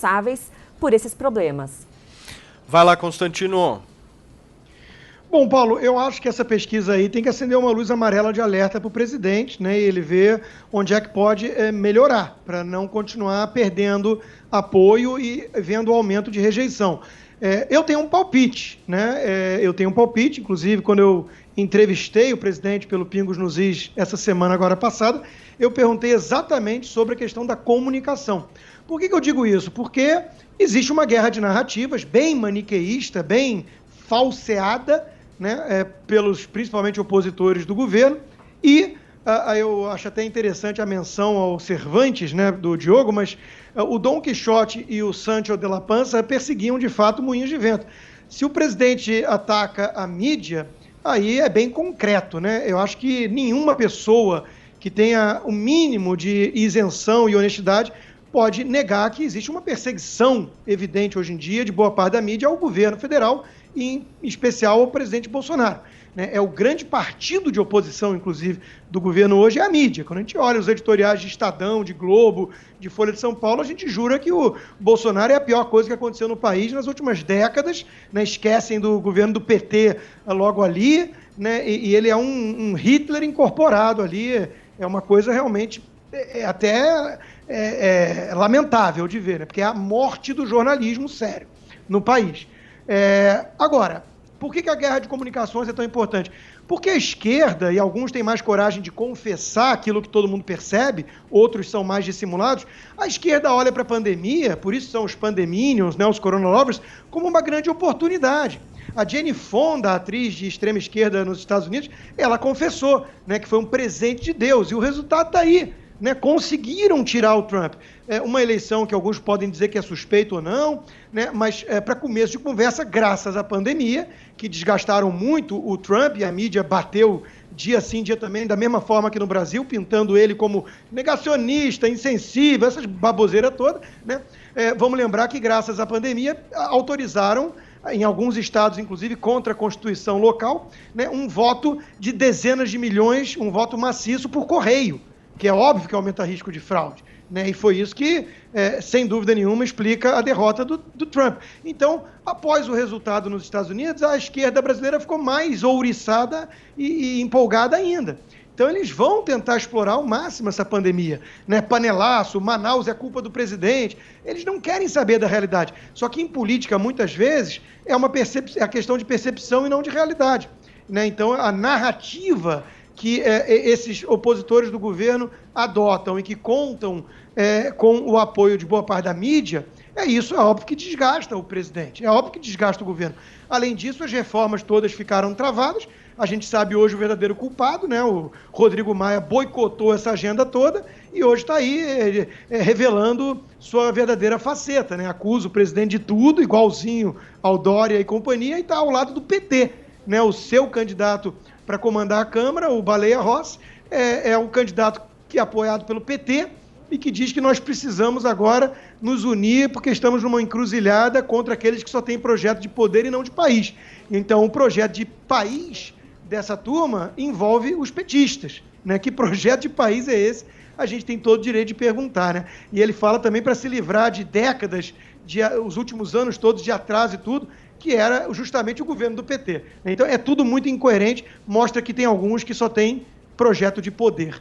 responsáveis por esses problemas. Vai lá, Constantino. Bom, Paulo, eu acho que essa pesquisa aí tem que acender uma luz amarela de alerta para o presidente, né? E ele ver onde é que pode melhorar, para não continuar perdendo apoio e vendo o aumento de rejeição. Eu tenho um palpite, né? Eu tenho um palpite, inclusive, quando eu entrevistei o presidente pelo Pingos nos Is essa semana agora passada, eu perguntei exatamente sobre a questão da comunicação. Por que eu digo isso? Porque existe uma guerra de narrativas bem maniqueísta, bem falseada, né, pelos principalmente opositores do governo, e eu acho até interessante a menção ao Cervantes, né, do Diogo, mas o Dom Quixote e o Sancho de la Panza perseguiam de fato moinhos de vento. Se o presidente ataca a mídia, aí é bem concreto, né? Eu acho que nenhuma pessoa que tenha o mínimo de isenção e honestidade pode negar que existe uma perseguição evidente hoje em dia de boa parte da mídia ao governo federal e, em especial, ao presidente Bolsonaro. É o grande partido de oposição, inclusive, do governo hoje é a mídia. Quando a gente olha os editoriais de Estadão, de Globo, de Folha de São Paulo, a gente jura que o Bolsonaro é a pior coisa que aconteceu no país nas últimas décadas, né? Esquecem do governo do PT logo ali, né? E ele é um Hitler incorporado ali, é uma coisa realmente até lamentável de ver, né? Porque é a morte do jornalismo sério no país. Agora, por que a guerra de comunicações é tão importante? Porque a esquerda, e alguns têm mais coragem de confessar aquilo que todo mundo percebe, outros são mais dissimulados, a esquerda olha para a pandemia, por isso são os pandeminions, né, os coronalovers, como uma grande oportunidade. A Jane Fonda, a atriz de extrema esquerda nos Estados Unidos, ela confessou, né, que foi um presente de Deus, e o resultado está aí. Né, conseguiram tirar o Trump. Uma eleição que alguns podem dizer que é suspeito ou não, né, mas para começo de conversa, graças à pandemia, que desgastaram muito o Trump, e a mídia bateu dia sim, dia também, da mesma forma que no Brasil, pintando ele como negacionista, insensível, essas baboseiras todas. Né? Vamos lembrar que, graças à pandemia, autorizaram, em alguns estados, inclusive, contra a Constituição local, né, um voto de dezenas de milhões, um voto maciço por correio, que é óbvio que aumenta o risco de fraude. Né? E foi isso que, sem dúvida nenhuma, explica a derrota do Trump. Então, após o resultado nos Estados Unidos, a esquerda brasileira ficou mais ouriçada e empolgada ainda. Então, eles vão tentar explorar ao máximo essa pandemia. Né? Panelaço, Manaus é culpa do presidente. Eles não querem saber da realidade. Só que em política, muitas vezes, é a questão de percepção e não de realidade. Né? Então, a narrativa que esses opositores do governo adotam e que contam com o apoio de boa parte da mídia, isso é óbvio que desgasta o presidente, é óbvio que desgasta o governo. Além disso, as reformas todas ficaram travadas, a gente sabe hoje o verdadeiro culpado, né? O Rodrigo Maia boicotou essa agenda toda e hoje está aí revelando sua verdadeira faceta, né? Acusa o presidente de tudo, igualzinho ao Dória e companhia, e está ao lado do PT, né? O seu candidato para comandar a Câmara, o Baleia Rossi, é um candidato que é apoiado pelo PT e que diz que nós precisamos agora nos unir porque estamos numa encruzilhada contra aqueles que só têm projeto de poder e não de país. Então, o projeto de país dessa turma envolve os petistas. Né? Que projeto de país é esse? A gente tem todo o direito de perguntar. Né? E ele fala também para se livrar de décadas, os últimos anos todos de atraso e tudo, que era justamente o governo do PT. Então, é tudo muito incoerente, mostra que tem alguns que só têm projeto de poder.